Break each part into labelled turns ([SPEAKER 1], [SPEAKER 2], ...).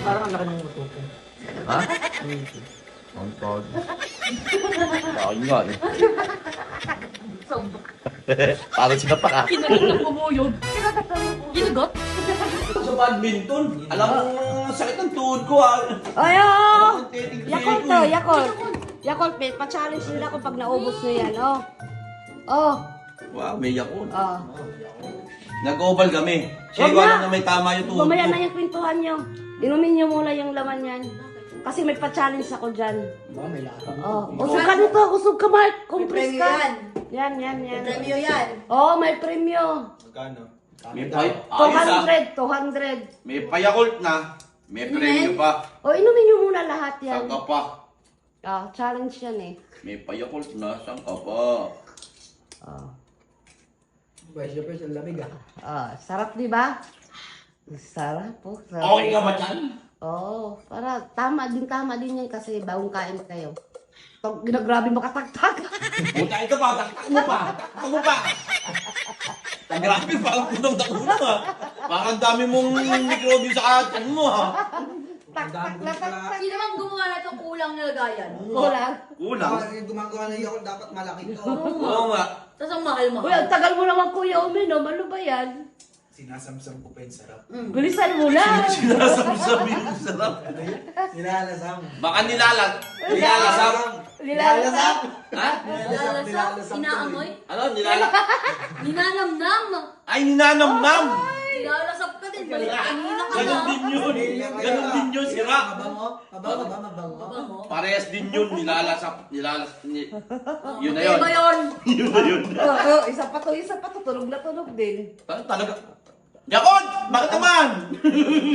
[SPEAKER 1] Parang ang laki ng mutuko.
[SPEAKER 2] Ha? Ang tawag. Laki nga eh. Parang sinapak ah.
[SPEAKER 3] Kinagat ng bumuyog. Kinagat?
[SPEAKER 2] Sa badminton, alam mo sakit ng tuhod ko ah.
[SPEAKER 4] Ayo!
[SPEAKER 2] Ang titig ko
[SPEAKER 4] Yakult
[SPEAKER 2] eh.
[SPEAKER 4] to, Yakult. Yakult, mate. Pa-challenge nila kung pag naubos nyo yan, oh. Oh.
[SPEAKER 2] Wow, may yakot.
[SPEAKER 4] Oh.
[SPEAKER 2] Nag-oval kami. Siya
[SPEAKER 4] Wag
[SPEAKER 2] ko
[SPEAKER 4] na.
[SPEAKER 2] alam na may tama yung tuhod
[SPEAKER 4] Mamaya
[SPEAKER 2] ko.
[SPEAKER 4] na yung kwentuhan nyo. Inumin nyo muna yung laman yan. Kasi may pa-challenge ako dyan.
[SPEAKER 1] Baka may lasa.
[SPEAKER 4] Oh. Usog ka nito, usog ka, Mark. Compress
[SPEAKER 5] premyo
[SPEAKER 4] ka.
[SPEAKER 5] yan.
[SPEAKER 4] Yan.
[SPEAKER 5] Premyo yan.
[SPEAKER 4] Oh, may premyo.
[SPEAKER 1] Magkano?
[SPEAKER 2] May pay... Ayos ah.
[SPEAKER 4] 200.
[SPEAKER 2] May payakult na. May premyo pa.
[SPEAKER 4] Oh, inumin nyo muna lahat yan.
[SPEAKER 2] Saan ka pa?
[SPEAKER 4] Ah, challenge yan eh.
[SPEAKER 2] May payakult na. Saan ka pa?
[SPEAKER 4] Oh.
[SPEAKER 1] Siyempre sa lamig ah.
[SPEAKER 4] Ah, sarap di ba? Sarap po. Sarap.
[SPEAKER 2] Okay ka ba dyan?
[SPEAKER 4] Oo, para tama din yan kasi bagong kain kayo. Pag ginagrabe makatagtag.
[SPEAKER 2] Puta ito pa. Taktak mo pa. Taktak mo pa. Grabe, parang punong-takunan ah. Parang dami mong mikrobyo sa atan mo ah.
[SPEAKER 4] Tak na tak.
[SPEAKER 3] Sino man gumawa na itong kulang na lagayan?
[SPEAKER 4] Kulang.
[SPEAKER 2] Kulang.
[SPEAKER 1] Kasi gumagawa na yakol, dapat malaki to.
[SPEAKER 2] Oo nga.
[SPEAKER 3] Tapos ang mahal-mahal.
[SPEAKER 4] Uy, ang tagal mo naman kuya uminom. Ano ba yan?
[SPEAKER 1] Sinasamsam ko pa yung sarap.
[SPEAKER 4] Gulisan mo na.
[SPEAKER 2] Sinasabi yung sarap.
[SPEAKER 1] Nilalasam.
[SPEAKER 2] Baka nilalasap.
[SPEAKER 4] Nilalasap.
[SPEAKER 2] Ha?
[SPEAKER 3] Nilalasap, inaamoy,
[SPEAKER 2] Ano? Nilalak?
[SPEAKER 3] ninanamnam.
[SPEAKER 2] Ay, ninanamnam!
[SPEAKER 3] Nilalasap ka din. Balik kanina ka
[SPEAKER 2] Ganon
[SPEAKER 3] na.
[SPEAKER 2] din yun. Ganon din yun, sira.
[SPEAKER 1] Mabango? Mabango ba? Mabango?
[SPEAKER 3] Mabango.
[SPEAKER 2] Parehas din yun, nilalasap. Yun na
[SPEAKER 3] Okay
[SPEAKER 2] yun.
[SPEAKER 3] ba yun?
[SPEAKER 2] Yun na yun.
[SPEAKER 4] Oo, isa pa to. Tunog na tunog din.
[SPEAKER 2] Talaga. Yakot! Bakit naman?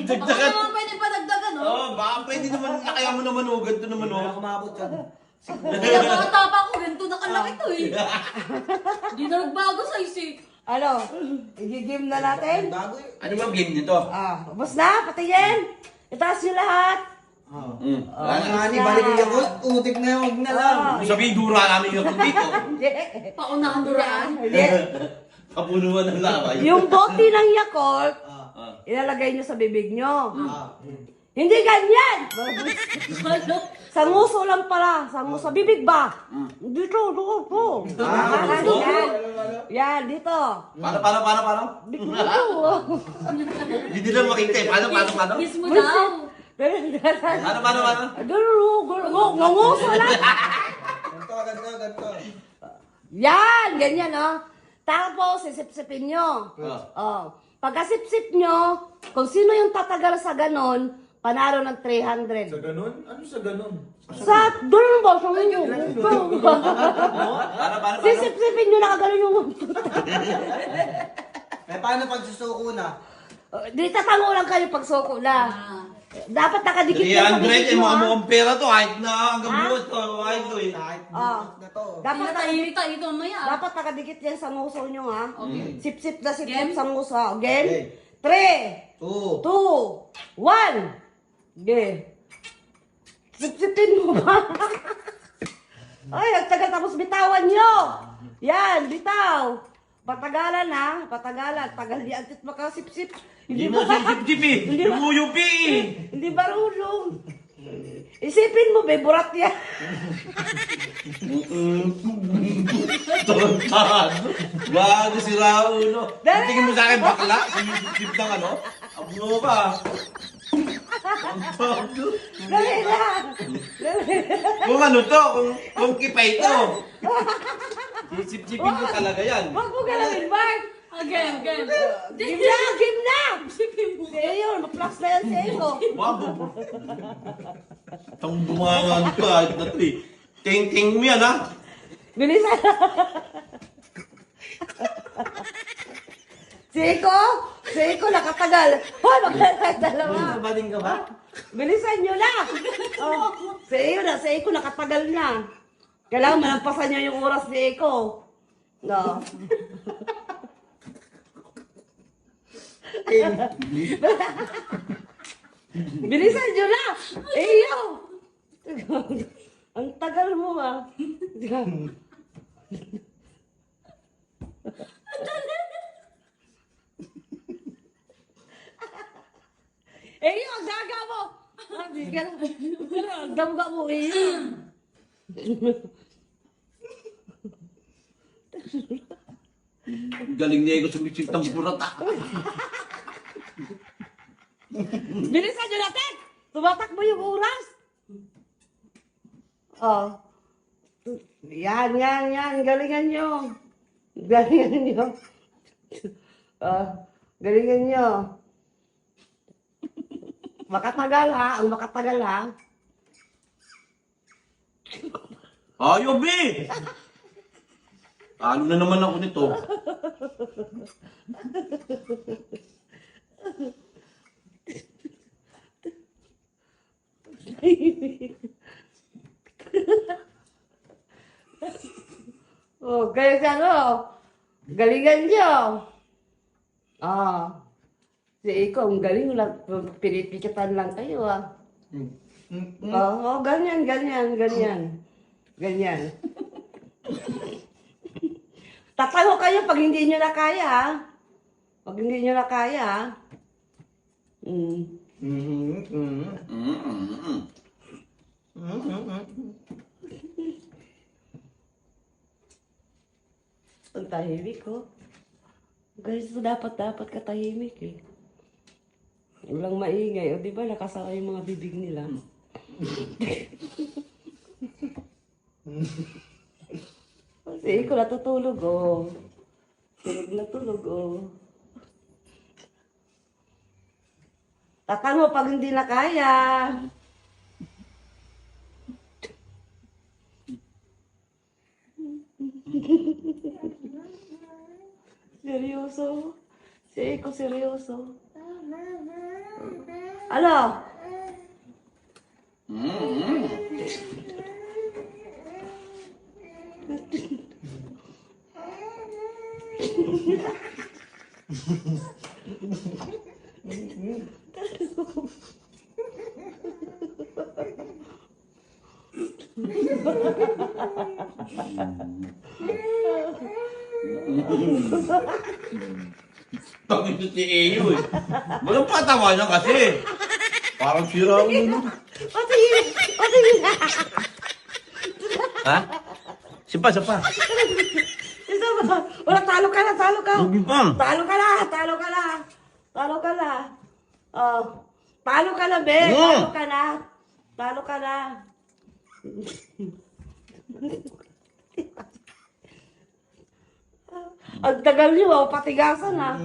[SPEAKER 3] Baka naman pwede pa dagdagan, no?
[SPEAKER 2] Oo, baka pwede naman, kaya mo naman oh, ganito naman
[SPEAKER 1] Wala
[SPEAKER 2] oh.
[SPEAKER 1] ko maabot yan.
[SPEAKER 3] Pinapakatapa ko, ganito na kalaki to eh. Di na nagbago sa isip.
[SPEAKER 4] Ano? I-game na natin?
[SPEAKER 1] Bago eh.
[SPEAKER 2] Ano bang game nito?
[SPEAKER 4] Ah, ubos na, patingin. Itaas nyo lahat.
[SPEAKER 1] Oo.
[SPEAKER 2] Wala na.
[SPEAKER 1] Nga ni balik yung yakol, utik na yun, huwag na lang.
[SPEAKER 2] Kung sabihin, dura namin yung dito.
[SPEAKER 4] Hindi.
[SPEAKER 3] Paunahan duraan.
[SPEAKER 4] Hindi.
[SPEAKER 2] Kapunuan ng laway.
[SPEAKER 4] Yung bote ng Yakult,
[SPEAKER 2] Ah.
[SPEAKER 4] ilalagay nyo sa bibig nyo.
[SPEAKER 1] Ah.
[SPEAKER 4] Hindi ganyan! Sa nguso lang pala. Sa nguso. Sa bibig ba? Dito. Yan, dito.
[SPEAKER 2] Paano?
[SPEAKER 4] Dito.
[SPEAKER 2] Hindi nila makita eh. Paano?
[SPEAKER 3] Mismo daw.
[SPEAKER 2] Paano?
[SPEAKER 4] Nguso lang.
[SPEAKER 1] Ganto.
[SPEAKER 4] Yan, ganyan oh. Tapos, sisip-sipin nyo. Oh. Pagkasip-sip nyo, kung sino yung tatagal sa ganon, panalo ng 300.
[SPEAKER 1] Sa ganun? Ano sa ganun?
[SPEAKER 4] Sa doon ba? Sa ngayon.
[SPEAKER 2] Paano?
[SPEAKER 4] Sisip-sipin nyo nakaganon yung...
[SPEAKER 1] Eh, paano pag susuko na?
[SPEAKER 4] Di tatango lang kayo pag suko na. Dapat nakadikit yan sa
[SPEAKER 2] 300
[SPEAKER 4] bibig
[SPEAKER 2] eh,
[SPEAKER 4] mo.
[SPEAKER 2] mga
[SPEAKER 4] ah.
[SPEAKER 2] mukhang pera to. Kahit na hanggang bukas to. Kahit to eh.
[SPEAKER 1] Kahit
[SPEAKER 4] Ah.
[SPEAKER 1] bukas na to.
[SPEAKER 4] Dapat nakadikit.
[SPEAKER 3] Pinatahimik ito maya.
[SPEAKER 4] Dapat nakadikit yan sa nguso nyo ha.
[SPEAKER 3] Okay.
[SPEAKER 4] Sip-sip na sip-sip
[SPEAKER 3] Game?
[SPEAKER 4] sa nguso. Again.
[SPEAKER 1] Okay.
[SPEAKER 4] 3,
[SPEAKER 1] 2.
[SPEAKER 4] 2, 1. Okay. Sip-sipin mo ba? Ay, ang tagal tapos bitawan nyo. Yan, bitaw. Patagalan ha. Patagalan. Tagal di antit makasip-sip.
[SPEAKER 2] Hindi mo sip-sip eh. Hindi mo yupi eh.
[SPEAKER 4] Hindi marunong. Isipin mo, be, burat yan.
[SPEAKER 2] Tontado. Bago si Raulo.
[SPEAKER 4] Dali.
[SPEAKER 2] Tingin mo sa akin bakla? Sip ng ano? Abno ka. Tontado.
[SPEAKER 4] Dali na. Dali.
[SPEAKER 2] Kung ano to, kung kipay to. Sip-sipin ko talaga yan.
[SPEAKER 4] Huwag mo galawin, Mark.
[SPEAKER 3] Again.
[SPEAKER 4] Game na. Sige yun, ma-plus na yan sa iyo.
[SPEAKER 2] Wabo. Tang bumangan ka kahit na to eh. Ting-ting mo yan ha.
[SPEAKER 4] Bilisan. Siko, nakatagal. Hoy, magkakalit dalawa.
[SPEAKER 1] Bading ka ba?
[SPEAKER 4] Bilisan nyo na. Oh, sa iyo nakatagal na. Kailangan malampasan nyo yung oras ni Iko. No. Bilisan nyo na. Iyo. Ang tagal mo ah. Iyo, ang daga mo. Damga mo eh.
[SPEAKER 2] Galing niya yung sumisip ng burata.
[SPEAKER 4] Bilisan nyo natin! Tumatakbo yung oras! Oh. Yan. Galingan nyo. Galingan nyo. Galingan nyo. Makatagal ha. Ang makatagal ha.
[SPEAKER 2] Ayaw, be! Talo na naman ako nito.
[SPEAKER 4] Oh, kaya ano? Galingan nyo. Si Iko, ang galing lang. Pinipikitan lang kayo ah. Ganyan. Tatayo kayo pag hindi nyo na kaya ha. Pag hindi nyo na kaya ha. Ang tahimik ko. Guys, dapat katahimik eh. Walang maingay. O di ba nakasara yung mga bibig nila? Si Iko natutulog oh. Tulog oh. Tatango pag hindi na kaya. Seryoso. Si Iko seryoso. Ano?
[SPEAKER 2] Tangin na si Eyo eh. Walang patawa niya kasi. Parang sira ang ulo.
[SPEAKER 4] Sige.
[SPEAKER 2] Ha? Sipa.
[SPEAKER 4] Isa ba? Wala, talo ka na.
[SPEAKER 2] Lugi pa.
[SPEAKER 4] Talo ka na. Oh. Talo ka na, be. Talo ka na. Ang tagal niyo, patigasan ha.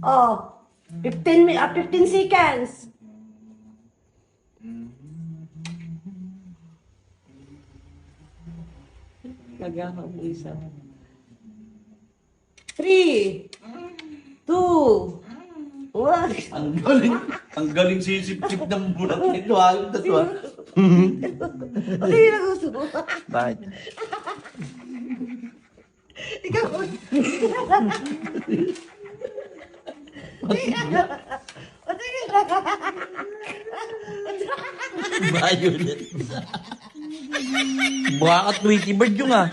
[SPEAKER 4] Oh. 15 seconds. Nagawa mo isa. 3, 2, 1.
[SPEAKER 2] Ang galing sisip-sip ng bulat nito. Ayun na to ah.
[SPEAKER 4] Ano yung nagusto mo?
[SPEAKER 2] Bakit?
[SPEAKER 4] Ikaw.
[SPEAKER 2] Violet. Mukha ka Tweety Bird yung ah.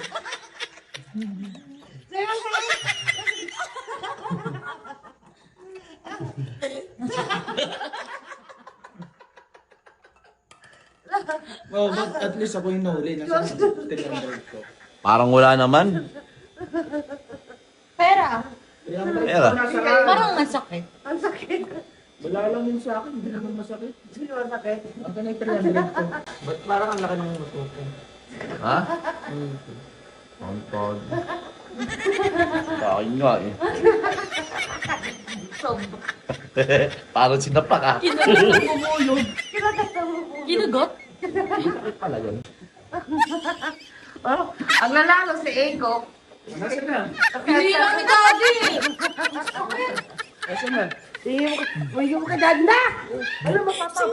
[SPEAKER 1] Oh, but at least ako yung nahuli. Nasa tinandard ko.
[SPEAKER 2] Parang wala naman.
[SPEAKER 3] Pera.
[SPEAKER 2] Pera.
[SPEAKER 3] Parang masakit.
[SPEAKER 4] Ang sakit.
[SPEAKER 1] Wala lang yun sa akin. Hindi naman masakit.
[SPEAKER 4] Sino ang sakit?
[SPEAKER 1] Ang kanay 300 ko. Ba't parang ang laki ng matuto?
[SPEAKER 2] Ha? Ang tod. Kain nga eh. Parang sinapak ah.
[SPEAKER 3] Ginugot?
[SPEAKER 2] Pala yun.
[SPEAKER 4] Oh, ang lalalo si Eko.
[SPEAKER 1] Nasaan na?
[SPEAKER 3] Hindi lang ni Daddy.
[SPEAKER 1] Nasaan na?
[SPEAKER 4] Hindi mo ka danda. Ano mapapa?